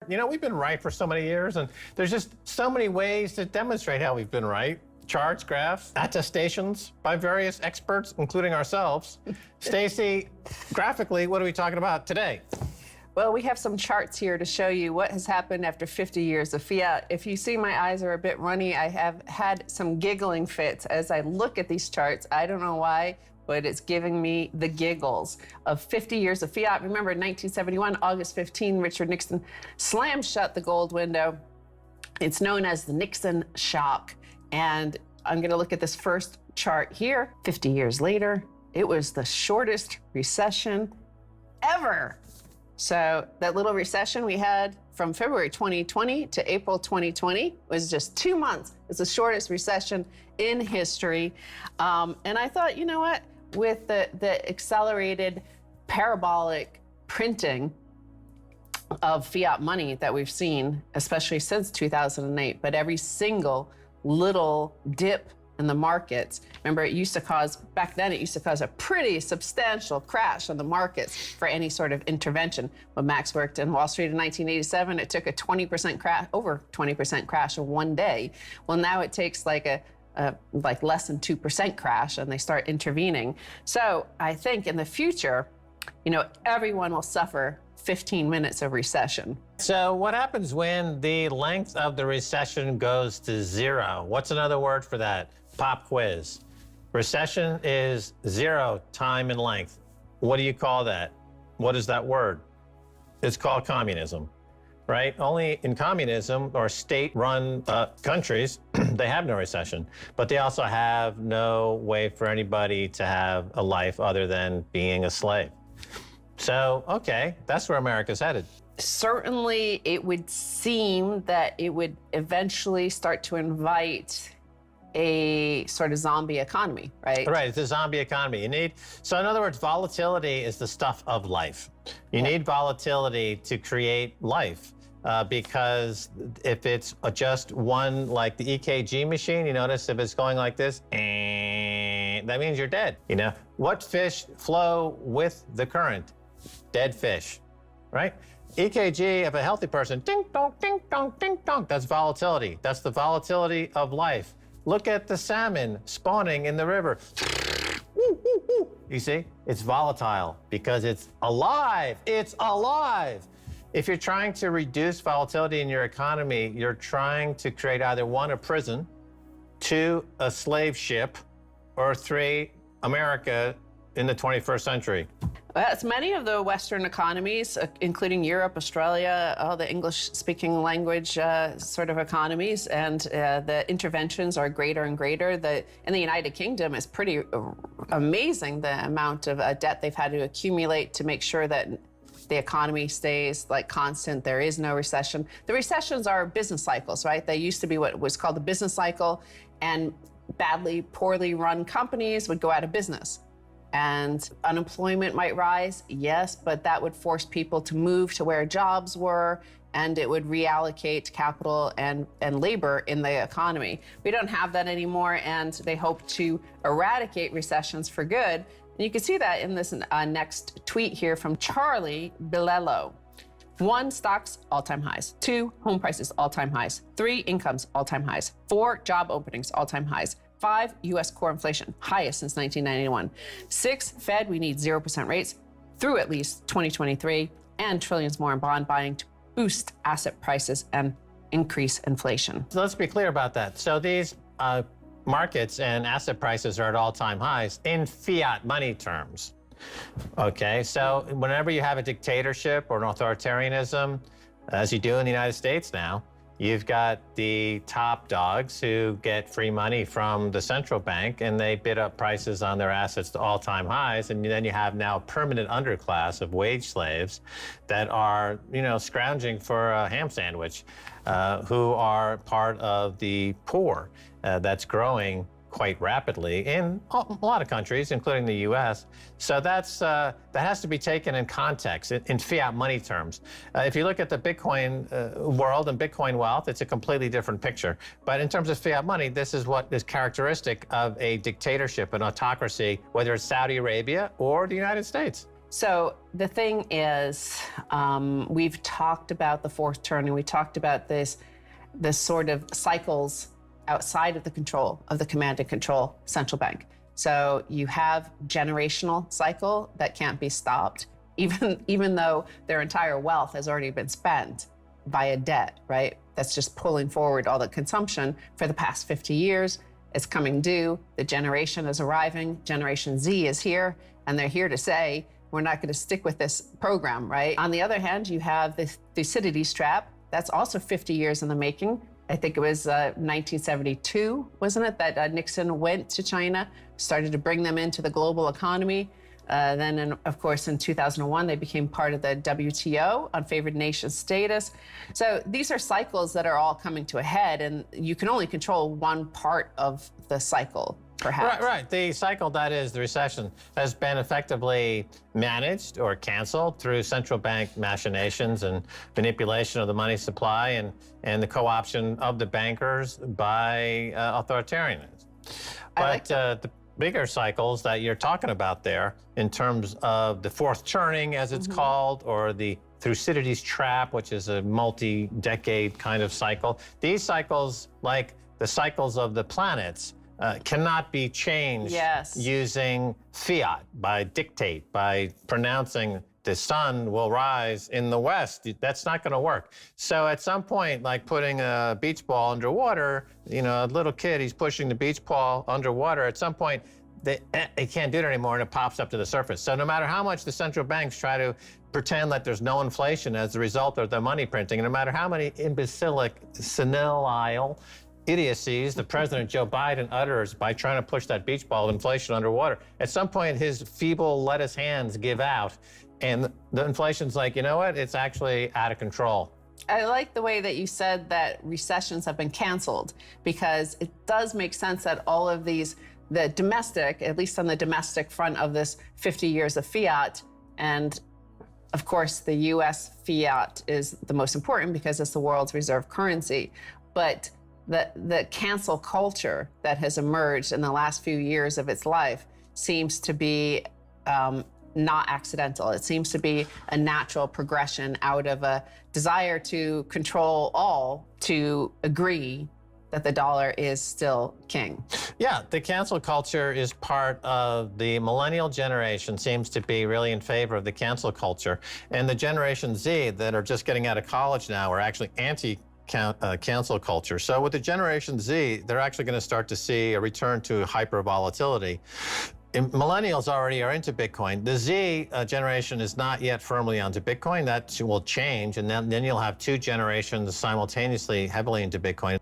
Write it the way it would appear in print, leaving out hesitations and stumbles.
You know, we've been right for so many years, and there's just so many ways to demonstrate how we've been right. Charts, graphs, attestations by various experts, including ourselves. Stacy, graphically, what are we talking about today? Well, we have some charts here to show you what has happened after 50 years of fiat. If you see my eyes are a bit runny, I have had some giggling fits as I look at these charts. I don't know why, but it's giving me the giggles of 50 years of fiat. Remember, in 1971, August 15, Richard Nixon slammed shut the gold window. It's known as the Nixon shock. And I'm going to look at this first chart here. 50 years later, it was the shortest recession ever. So that little recession we had from February 2020 to April 2020 was just 2 months. It's the shortest recession in history. And I thought, you know what? With the accelerated parabolic printing of fiat money that we've seen, especially since 2008, but every single little dip in the markets. Remember, it used to cause, back then, it used to cause a pretty substantial crash on the markets for any sort of intervention. When Max worked in Wall Street in 1987, it took a 20% crash, over 20% crash in one day. Well, now it takes like like less than 2% crash, and they start intervening. So I think in the future, you know, everyone will suffer 15 minutes of recession. So what happens when the length of the recession goes to zero? What's another word for that? Pop quiz. Recession is zero time in length. What do you call that? What is that word? It's called communism, right? Only in communism or state-run countries, they have no recession, but they also have no way for anybody to have a life other than being a slave. So, okay, that's where America's headed. Certainly, it would seem that it would eventually start to invite a sort of zombie economy, right? Right, it's a zombie economy. So in other words, volatility is the stuff of life. You need volatility to create life. Because if it's just one, like the EKG machine, you notice if it's going like this, that means you're dead. You know, what fish flow with the current? Dead fish, right? EKG of a healthy person, ding dong, ding dong, ding dong. That's volatility. That's the volatility of life. Look at the salmon spawning in the river. You see, it's volatile because it's alive. It's alive. If you're trying to reduce volatility in your economy, you're trying to create either one, a prison, two, a slave ship, or three, America in the 21st century. Well, it's many of the Western economies, including Europe, Australia, all the English-speaking language sort of economies, and the interventions are greater and greater. In the United Kingdom, it's pretty amazing the amount of debt they've had to accumulate to make sure that the economy stays like constant. There is no recession. The recessions are business cycles, right? They used to be what was called the business cycle, and poorly run companies would go out of business. And unemployment might rise, yes, but that would force people to move to where jobs were, and it would reallocate capital and labor in the economy. We don't have that anymore, and they hope to eradicate recessions for good. And you can see that in this next tweet here from Charlie Bilello. 1, stocks, all-time highs. 2, home prices, all-time highs. 3, incomes, all-time highs. 4, job openings, all-time highs. 5, U.S. core inflation, highest since 1991. 6, Fed, we need 0% rates through at least 2023, and trillions more in bond buying to boost asset prices and increase inflation. So let's be clear about that. So these markets and asset prices are at all-time highs in fiat money terms. Okay, so whenever you have a dictatorship or an authoritarianism, as you do in the United States now, you've got the top dogs who get free money from the central bank, and they bid up prices on their assets to all-time highs. And then you have now a permanent underclass of wage slaves that are, you know, scrounging for a ham sandwich, who are part of the poor that's growing quite rapidly in a lot of countries, including the U.S. So that has to be taken in context, in fiat money terms. If you look at the Bitcoin world and Bitcoin wealth, it's a completely different picture. But in terms of fiat money, this is what is characteristic of a dictatorship, an autocracy, whether it's Saudi Arabia or the United States. So the thing is, we've talked about the fourth turning. We talked about this sort of cycles outside of the control of the command and control central bank. So you have generational cycle that can't be stopped, even though their entire wealth has already been spent via debt, right? That's just pulling forward all the consumption for the past 50 years. It's coming due. The generation is arriving. Generation Z is here, and they're here to say, we're not going to stick with this program, right? On the other hand, you have the Thucydides trap. That's also 50 years in the making. I think it was 1972, wasn't it, that Nixon went to China, started to bring them into the global economy. Then, of course, in 2001, they became part of the WTO, unfavored nation status. So these are cycles that are all coming to a head, and you can only control one part of the cycle, perhaps. Right. The cycle, that is the recession, has been effectively managed or canceled through central bank machinations and manipulation of the money supply and the co-option of the bankers by authoritarians. But the bigger cycles that you're talking about there, in terms of the fourth turning, as it's called, or the Thucydides trap, which is a multi-decade kind of cycle, these cycles, like the cycles of the planets, cannot be changed using fiat, by dictate, by pronouncing the sun will rise in the west. That's not going to work. So at some point, like putting a beach ball underwater, you know, a little kid, he's pushing the beach ball underwater. At some point, they can't do it anymore, and it pops up to the surface. So no matter how much the central banks try to pretend that there's no inflation as a result of the money printing, and no matter how many imbecilic, senile idiocies the President Joe Biden utters by trying to push that beach ball of inflation underwater, at some point his feeble lettuce hands give out, and the inflation's like, you know what, it's actually out of control. I like the way that you said that recessions have been canceled, because it does make sense that all of these, the domestic, at least on the domestic front of this 50 years of fiat, and of course the US fiat is the most important because it's the world's reserve currency, but the cancel culture that has emerged in the last few years of its life seems to be not accidental. It seems to be a natural progression out of a desire to control all, to agree that the dollar is still king. Yeah, the cancel culture is part of the millennial generation, seems to be really in favor of the cancel culture. And the Generation Z that are just getting out of college now are actually cancel culture. So with the Generation Z, they're actually going to start to see a return to hyper volatility. Millennials already are into Bitcoin. The Z generation is not yet firmly onto Bitcoin. That will change, and then you'll have two generations simultaneously heavily into Bitcoin.